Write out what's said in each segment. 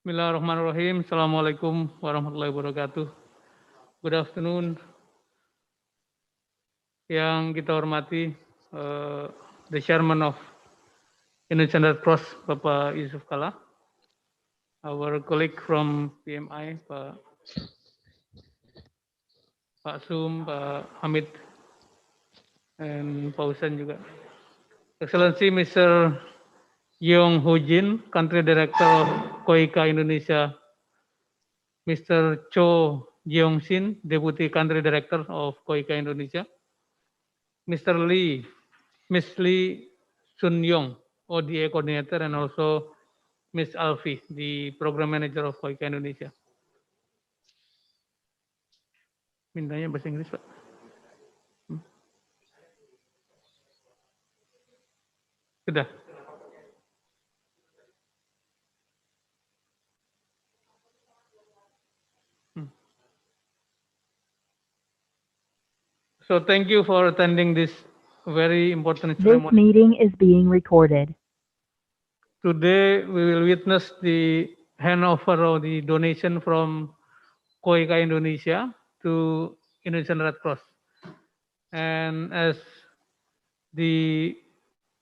Bismillahirrahmanirrahim. Assalamualaikum warahmatullahi wabarakatuh. Good afternoon. Yang kita hormati, the Chairman of Indonesian Red Cross, Bapak Yusuf Kala, our colleague from PMI, Pak Sum, Pak Hamid, and Pak Husain juga. Excellency Mr. Yong Ho Jin, Country Director of KOICA Indonesia, Mr. Cho Jeong Sin, Deputy Country Director of KOICA Indonesia, Mr. Lee, Ms. Lee Sun Yong, ODA Coordinator, and also Ms. Alfi, the Program Manager of KOICA Indonesia. Mintanya bahasa Inggris, Pak. Sudah. So thank you for attending this very important This ceremony. meeting is being recorded. Today we will witness the handover of the donation from KOICA Indonesia to Indonesian Red Cross. And as the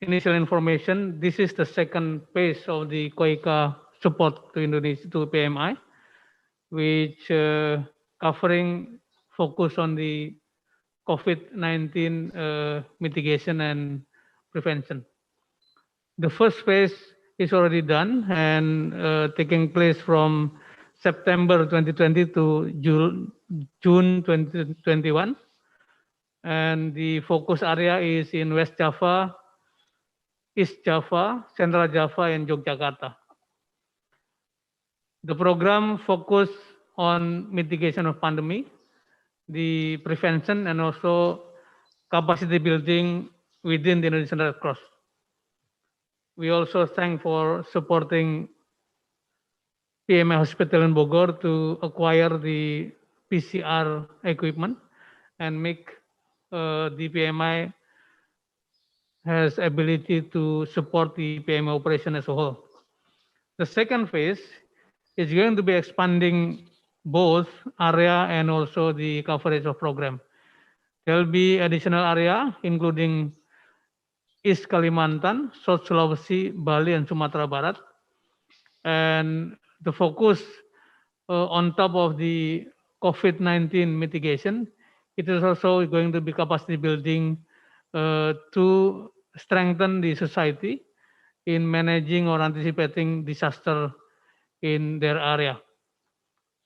initial information, this is the second phase of the KOICA support to Indonesia, to PMI, which covering focus on the COVID-19 mitigation and prevention. The first phase is already done and taking place from September 2020 to June 2021. And the focus area is in West Java, East Java, Central Java, and Yogyakarta. The program focus on mitigation of pandemic, the prevention, and also capacity building within the Indonesian Red Cross. We also thank for supporting PMI Hospital in Bogor to acquire the PCR equipment and make the PMI has ability to support the PMI operation as a whole. The second phase is going to be expanding both area and also the coverage of program. There will be additional area including East Kalimantan, South Sulawesi, Bali, and Sumatra Barat. And the focus on top of the COVID-19 mitigation, it is also going to be capacity building to strengthen the society in managing or anticipating disaster in their area.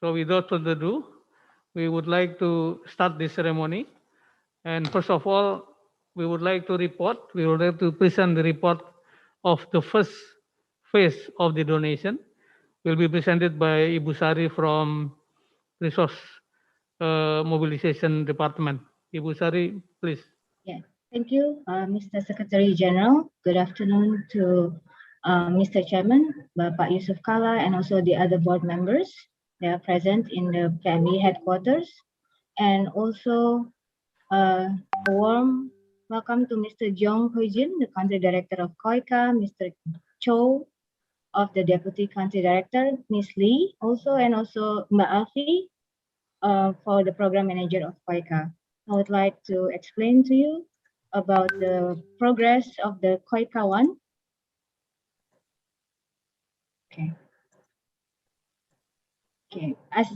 So without further ado, we would like to start this ceremony. And first of all, we would like to present the report of the first phase of the donation. Will be presented by Ibu Sari from Resource Mobilization Department. Ibu Sari, please. Yeah, thank you, Mr. Secretary General. Good afternoon to Mr. Chairman, Bapak Yusuf Kala, and also the other board members that are present in the PMI headquarters. And also a warm welcome to Mr. Jeong Ho Jin, the Country Director of KOICA, Mr. Cho of the Deputy Country Director, Ms. Lee, also, and also Mbak Alfi for the Program Manager of KOICA. I would like to explain to you about the progress of the KOICA 1. Okay. As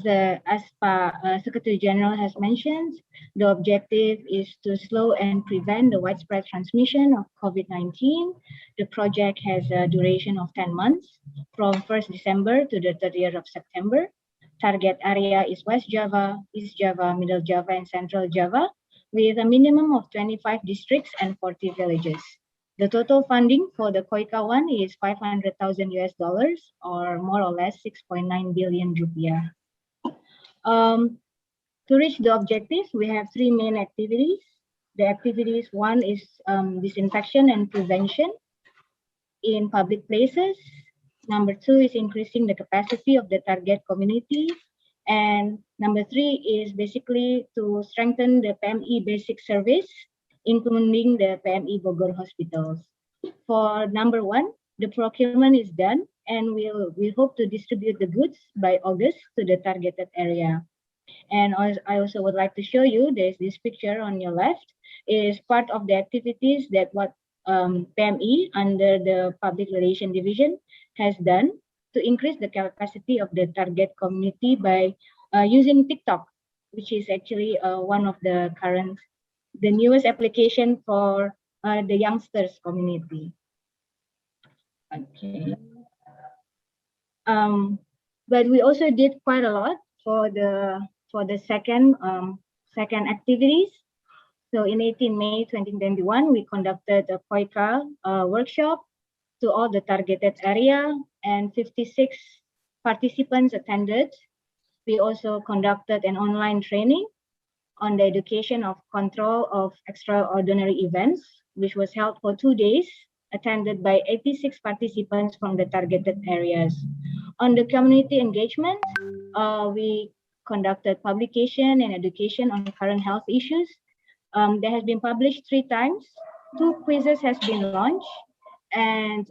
Secretary General has mentioned, the objective is to slow and prevent the widespread transmission of COVID-19. The project has a duration of 10 months from 1st December to the 30th of September. Target area is West Java, East Java, Middle Java, and Central Java, with a minimum of 25 districts and 40 villages. The total funding for the KOICA 1 is $500,000 US, or more or less 6.9 billion rupiah. To reach the objectives, we have three main activities. The activities, one is disinfection and prevention in public places. Number two is increasing the capacity of the target community. And number three is basically to strengthen the PMI basic service, including the PMI Bogor hospitals. For number one, the procurement is done. and we hope to distribute the goods by August to the targeted area. And I also would like to show you, there's this picture on your left, is part of the activities that what PME under the Public Relation Division has done to increase the capacity of the target community by using TikTok, which is actually one of the newest application for the youngsters community. Okay. But we also did quite a lot for the second activities. So in 18 May 2021, we conducted a KOICA workshop to all the targeted area, and 56 participants attended. We also conducted an online training on the education of control of extraordinary events, which was held for 2 days, attended by 86 participants from the targeted areas. On the community engagement, we conducted publication and education on current health issues. That has been published 3 times. 2 quizzes has been launched, and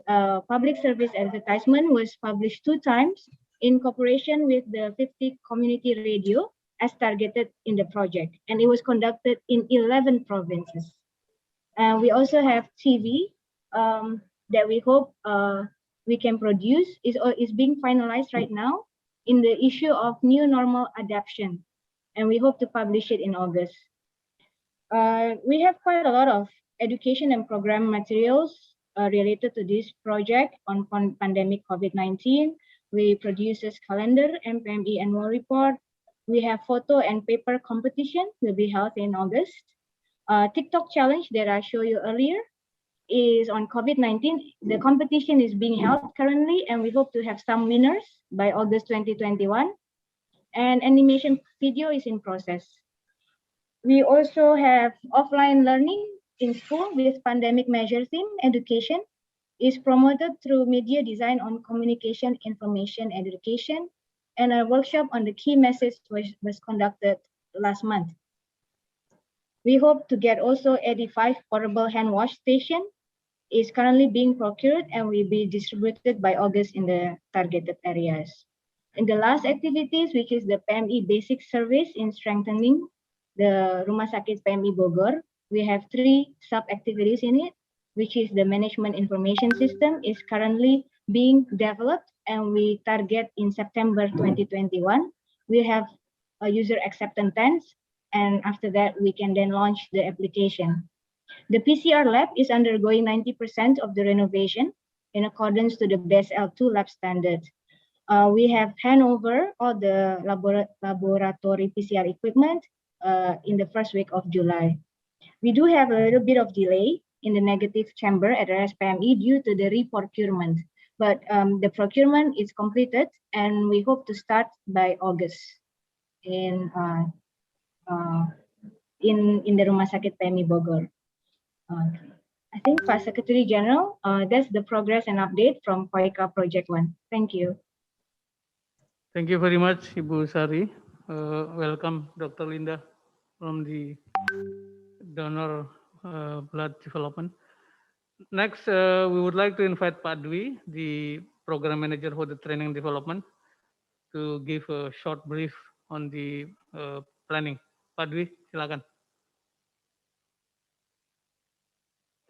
public service advertisement was published 2 times in cooperation with the 50 community radio as targeted in the project, and it was conducted in 11 provinces. And we also have TV that we hope we can produce, is being finalized right now in the issue of new normal adaptation, and we hope to publish it in August. We have quite a lot of education and program materials related to this project on pandemic COVID-19. We produce a calendar, MPME annual report. We have photo and paper competition will be held in August. TikTok challenge that I showed you earlier is on COVID-19. The competition is being held currently, and we hope to have some winners by August 2021. And animation video is in process. We also have offline learning in school with pandemic measure theme. Education is promoted through media design on communication, information, education, and a workshop on the key message was conducted last month. We hope to get also 85 portable hand wash station is currently being procured and will be distributed by August in the targeted areas. In the last activities, which is the PME basic service in strengthening the Rumah Sakit PMI Bogor, we have 3 sub-activities in it, which is the management information system is currently being developed, and we target in September 2021. We have a user acceptance test, and after that, we can then launch the application. The PCR lab is undergoing 90% of the renovation in accordance to the best L2 lab standard. We have handover all the laboratory PCR equipment in the first week of July. We do have a little bit of delay in the negative chamber at RSPME due to the re-procurement, but the procurement is completed, and we hope to start by August in the Rumah Sakit PMI Bogor. I think Pak Secretary General, that's the progress and update from KOICA Project 1. Thank you. Thank you very much, Ibu Sari. Welcome, Dr. Linda, from the donor blood development. Next, we would like to invite Pak Dwi, the program manager for the training development, to give a short brief on the planning. Pak Dwi, silakan.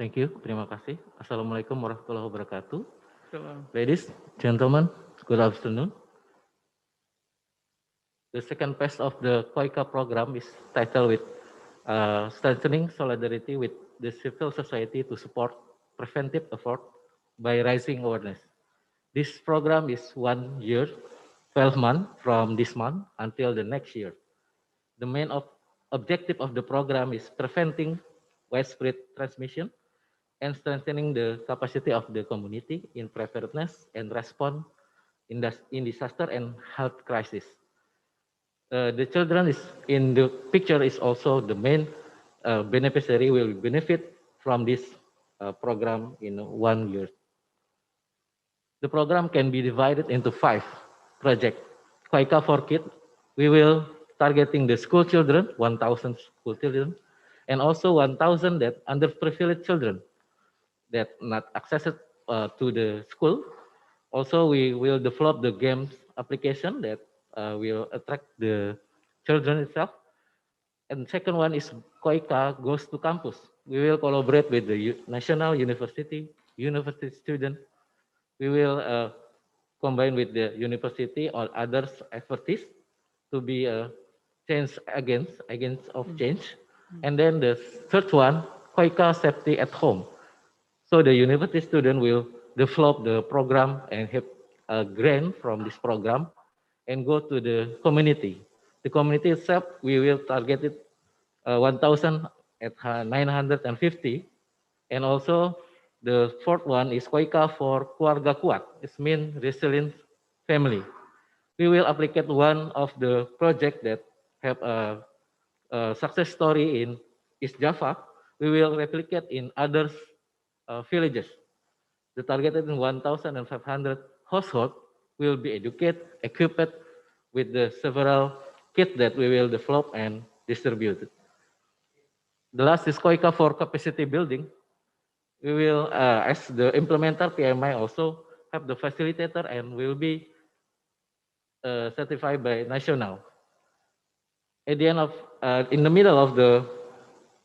Thank you. Terima kasih. Assalamualaikum warahmatullahi wabarakatuh. Shalom. Ladies, gentlemen, good afternoon. The second phase of the KOICA program is titled with strengthening solidarity with the civil society to support preventive effort by raising awareness. This program is 1 year, 12 months from this month until the next year. The main objective of the program is preventing widespread transmission and strengthening the capacity of the community in preparedness and response in disaster and health crisis. The children is in the picture is also the main beneficiary will benefit from this program in 1 year. The program can be divided into 5 projects. KOICA for Kids, we will targeting the school children, 1,000 school children, and also 1,000 that underprivileged children that not accessed to the school. Also, we will develop the games application that will attract the children itself. And second one is KOICA goes to campus. We will collaborate with the national university student. We will combine with the university or others expertise to be a change agents of change. And then the third one, KOICA safety at home. So the university student will develop the program and have a grant from this program and go to the community. The community itself, we will target it 1,000 at 950. And also the fourth one is KOICA for Keluarga Kuat. It means resilient family. We will applicate one of the project that have a success story in East Java. We will replicate in other villages. The targeted in 1,500 households will be educated, equipped with the several kits that we will develop and distribute. The last is KOICA for capacity building. We will, as the implementer PMI, also have the facilitator and will be certified by national. At the end of, in the middle of the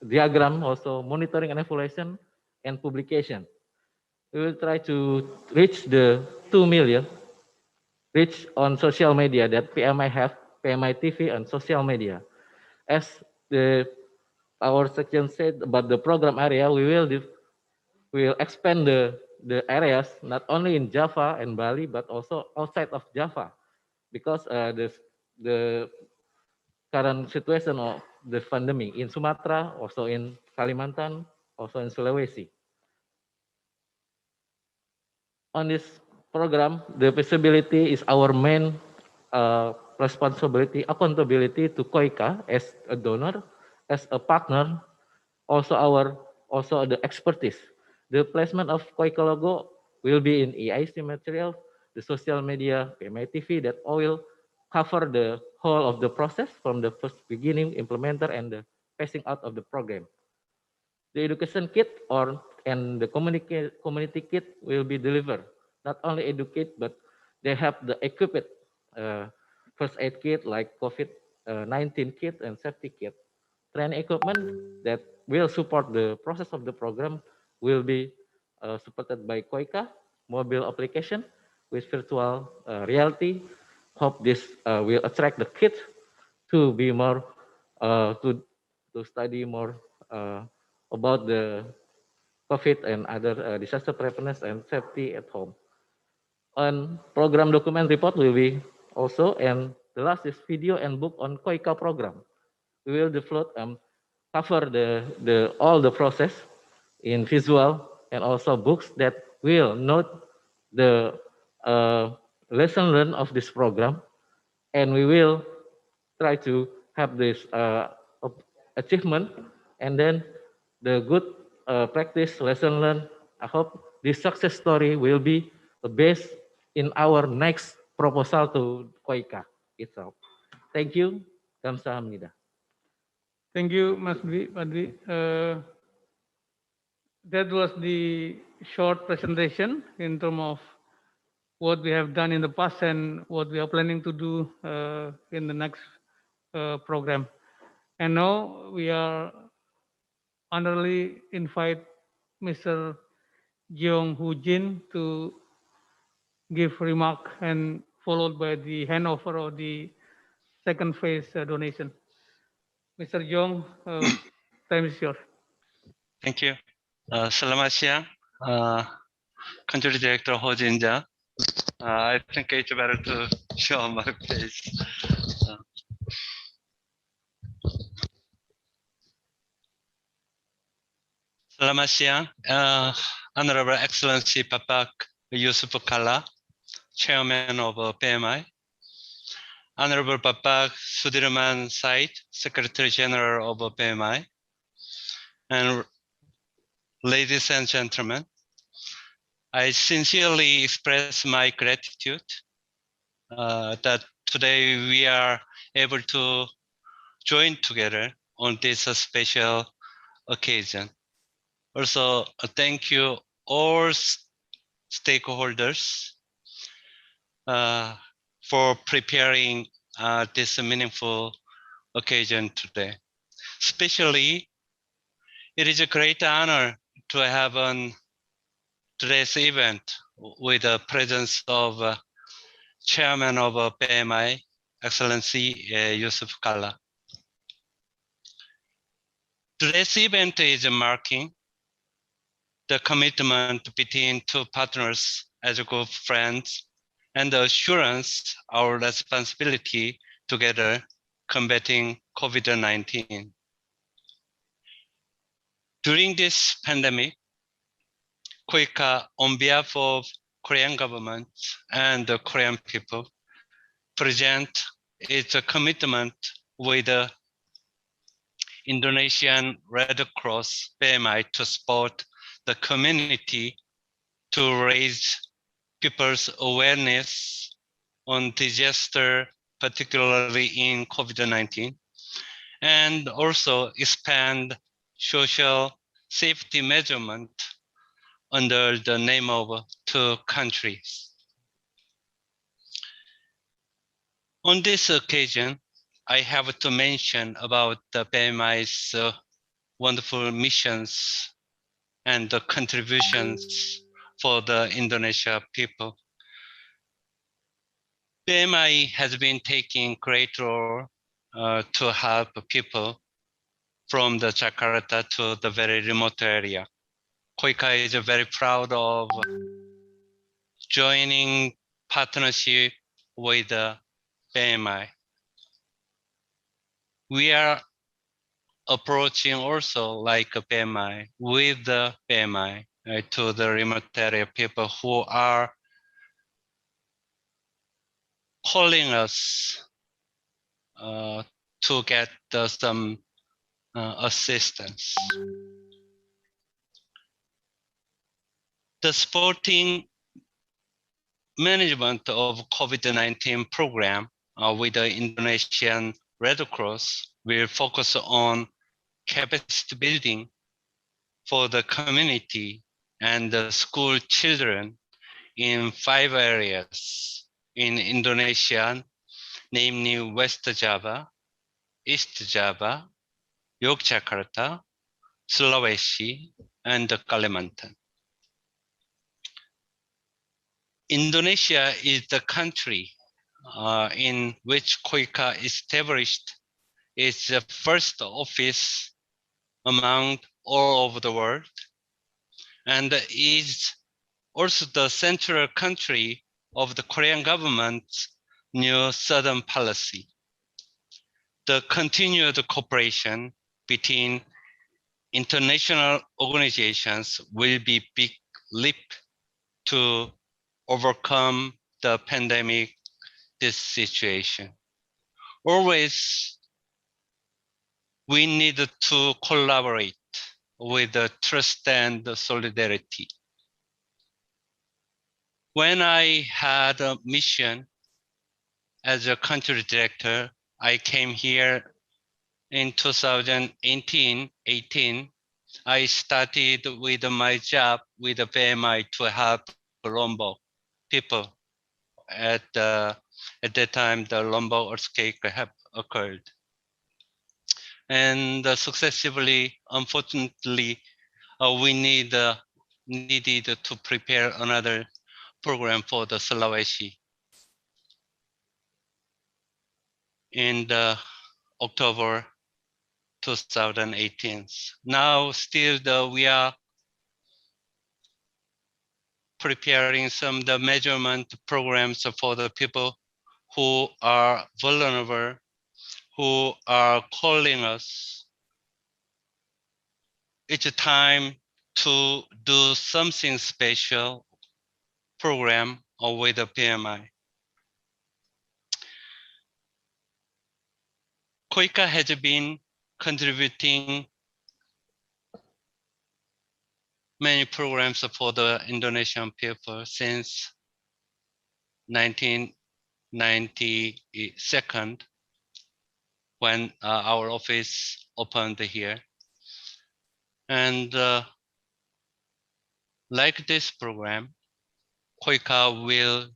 diagram, also monitoring and evaluation and publication. We will try to reach the 2 million reach on social media that PMI have, PMI TV and social media. As our section said about the program area, we will expand the areas not only in Java and Bali but also outside of Java, because the current situation of the pandemic in Sumatra, also in Kalimantan, also in Sulawesi. On this program, the visibility is our main responsibility, accountability to KOICA as a donor, as a partner, also the expertise. The placement of KOICA logo will be in EIC material, the social media, PMI TV, that all will cover the whole of the process from the first beginning, implementer, and the passing out of the program. The education kit and the community kit will be delivered. Not only educate, but they have the equipped first aid kit like COVID-19 kit and safety kit. Training equipment that will support the process of the program will be supported by KOICA mobile application with virtual reality. Hope this will attract the kids to be more to study more about the COVID and other disaster preparedness and safety at home. On program document report will be also, and the last is video and book on KOICA program. We will develop cover all the process in visual and also books that will note the lesson learned of this program, and we will try to have this achievement and then the good practice lesson learned. I hope this success story will be based in our next proposal to KOICA itself. Thank you. Kamsahamnida. Thank you, Mas Badri. That was the short presentation in terms of what we have done in the past and what we are planning to do in the next program. And now we are honorably invite Mr. Jeong Hu Jin to give remark and followed by the handover of the second phase donation. Mr. Jeong, time is yours. Thank you. Selamat siang, Country Director Ho Jinja. I think it's better to show my face. Selamat siang, Honorable Excellency Bapak Yusuf Kalla, Chairman of PMI, Honorable Bapak Sudirman Said, Secretary General of PMI, and ladies and gentlemen, I sincerely express my gratitude that today we are able to join together on this special occasion. Also, thank you all stakeholders for preparing this meaningful occasion today. Especially, it is a great honor to have today's event with the presence of Chairman of PMI, Excellency Yusuf Kalla. Today's event is marking the commitment between two partners as good friends and the assurance our responsibility together combating COVID-19. During this pandemic, KOICA, on behalf of Korean government and the Korean people, present its commitment with the Indonesian Red Cross PMI to support the community to raise people's awareness on disaster, particularly in COVID-19, and also expand social safety measurement under the name of two countries. On this occasion, I have to mention about the PMI's wonderful missions and the contributions for the Indonesia people. PMI has been taking great role to help people from the Jakarta to the very remote area. KOICA is very proud of joining partnership with the PMI. We are approaching also like a PMI with the PMI to the remote area people who are calling us to get some assistance. The supporting management of COVID-19 program with the Indonesian Red Cross will focus on capacity building for the community and the school children in 5 areas in Indonesia, namely West Java, East Java, Yogyakarta, Sulawesi, and Kalimantan. Indonesia is the country in which KOICA established its first office among all over the world, and is also the central country of the Korean government's new Southern policy. The continued cooperation between international organizations will be big leap to overcome the pandemic, this situation. Always, we need to collaborate with the trust and the solidarity. When I had a mission as a country director, I came here in 2018. I started with my job with the PMI to help Lombok people. At that time, the Lombok earthquake had occurred. And successively, unfortunately, we needed to prepare another program for the Sulawesi in the October 2018. Now still we are preparing some of the measurement programs for the people who are vulnerable, who are calling us. It's time to do something special program with the PMI. KOICA has been contributing many programs for the Indonesian people since 1992, when our office opened here. And like this program, KOICA will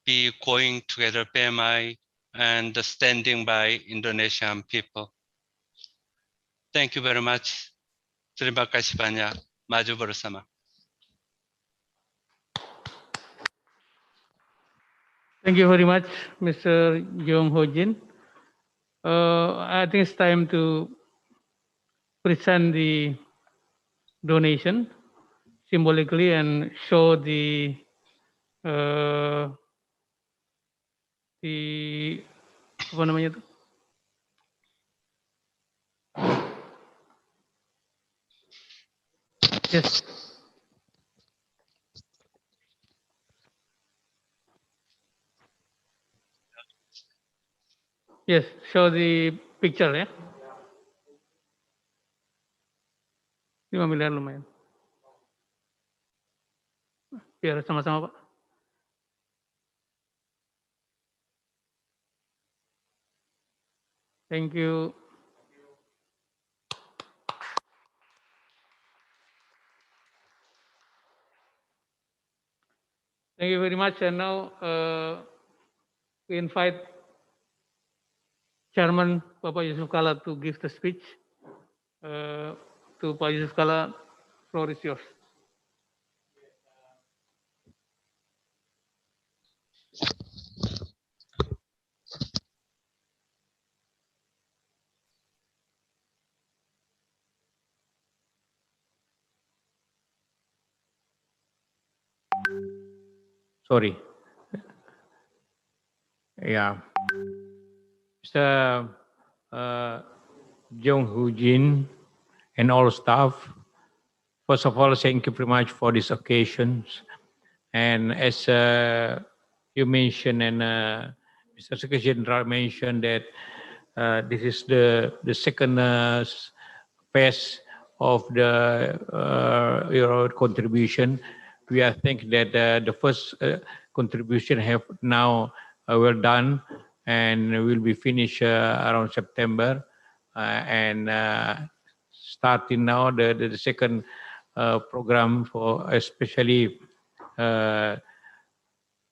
be going together PMI and standing by Indonesian people. Thank you very much. Terima kasih banyak. Maju bersama. Thank you very much, Mr. Yong Ho Jin. I think it's time to present the donation symbolically and show the apa namanya itu? Yes. Yes, show the picture ya. 5 miliar lumayan. Biar sama-sama Pak. Thank you. Thank you very much. And now we invite Chairman Bapak Yusuf Kala to give the speech. To Pak Yusuf Kala, floor is yours. Sorry. Yeah. Mr. Jong Hu Jin and all staff, first of all, thank you very much for this occasion. And as you mentioned, and Mr. Secretary General mentioned that this is the second phase of the your contribution. We are thinking that the first contribution have now well done and will be finished around September, and starting now the second program for especially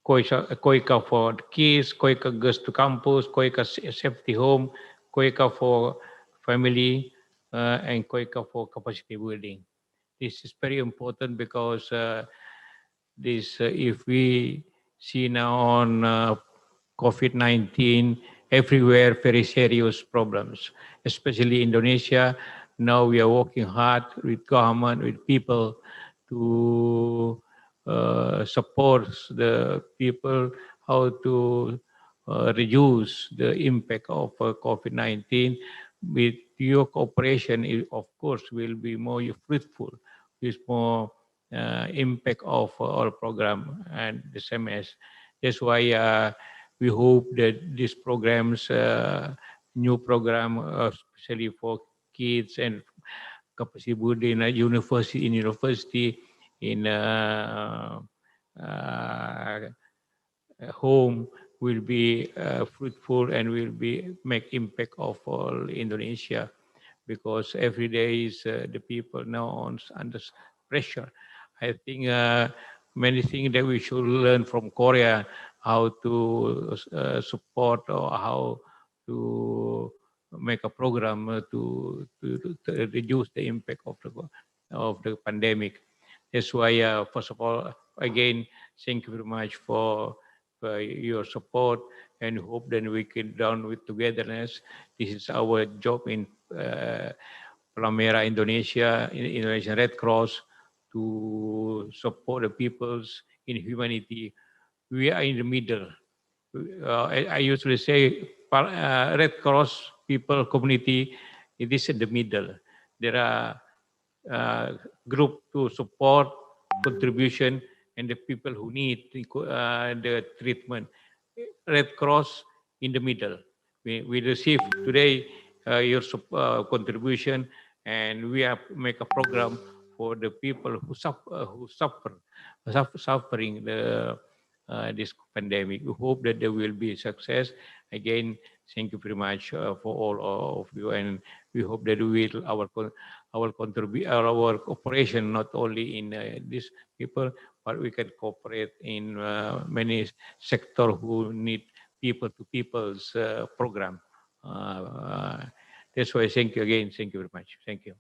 KOICA for the kids, KOICA Girls to Campus, KOICA Safety Home, KOICA for family, and KOICA for capacity building. This is very important because if we see now on COVID-19 everywhere, very serious problems, especially Indonesia. Now we are working hard with government, with people to support the people how to reduce the impact of COVID-19. With your cooperation, it, of course, will be more fruitful, with more impact of our program and the SMS. That's why we hope that these programs, new program, especially for kids and capacity building university, in home will be fruitful and will be make impact of all Indonesia, because every day is the people now under pressure. I think many things that we should learn from Korea, how to support or how to make a program to reduce the impact of the pandemic. That's why, first of all, again, thank you very much for your support, and hope that we can down with togetherness. This is our job in Palmera, Indonesia, in Indonesian Red Cross, to support the peoples in humanity. We are in the middle. I usually say Red Cross people community, it is in the middle. There are group to support contribution and the people who need the treatment. Red Cross in the middle. We receive today your contribution, and we have make a program for the people who suffering this pandemic. We hope that there will be success. Again, thank you very much for all of you, and we hope that we will our cooperation not only in these people, but we can cooperate in many sectors who need people-to-people's program. That's why thank you again. Thank you very much. Thank you.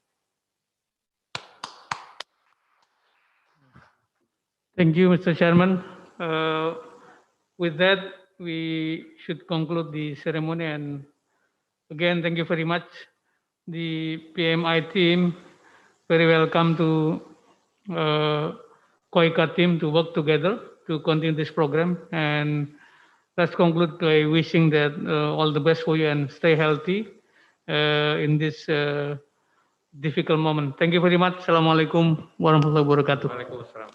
Thank you, Mr. Chairman. With that, we should conclude the ceremony. And again, thank you very much. The PMI team, very welcome to KOICA team to work together to continue this program. And let's conclude by wishing that all the best for you and stay healthy in this difficult moment. Thank you very much. Assalamualaikum warahmatullahi wabarakatuh. Waalaikumsalam.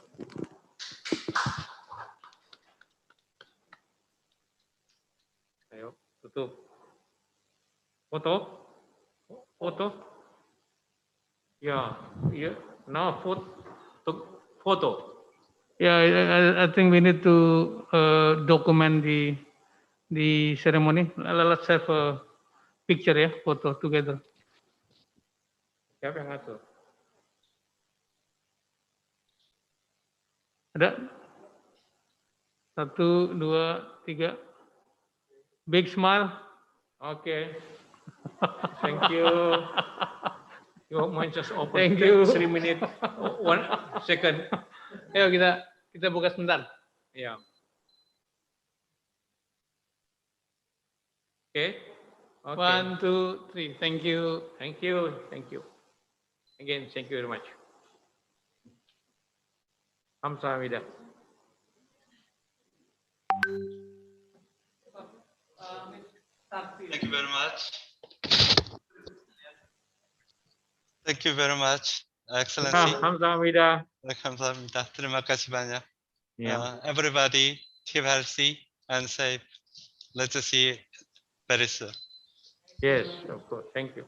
Ayo, tutup. Foto? Foto? Yeah, yeah. Now photo. Yeah, I think we need to document the ceremony. Let's have a picture, yeah, photo together. Siapa yang ngatur? Ada? 1, 2, 3. Big smile. Okay. Thank you. You want just open? Thank you. 3 minutes. 1 second. Ayo kita buka sebentar. Yeah. Okay. Okay. 1, 2, 3. Thank you. Thank you. Thank you. Again, thank you very much. Kamsahamnida. Thank you very much. Thank you very much, Excellency. Kamsahamnida. Alhamdulillah. Terima kasih banyak. Yeah. Everybody keep healthy and safe. Let's see you very soon. Yes, of course. Thank you.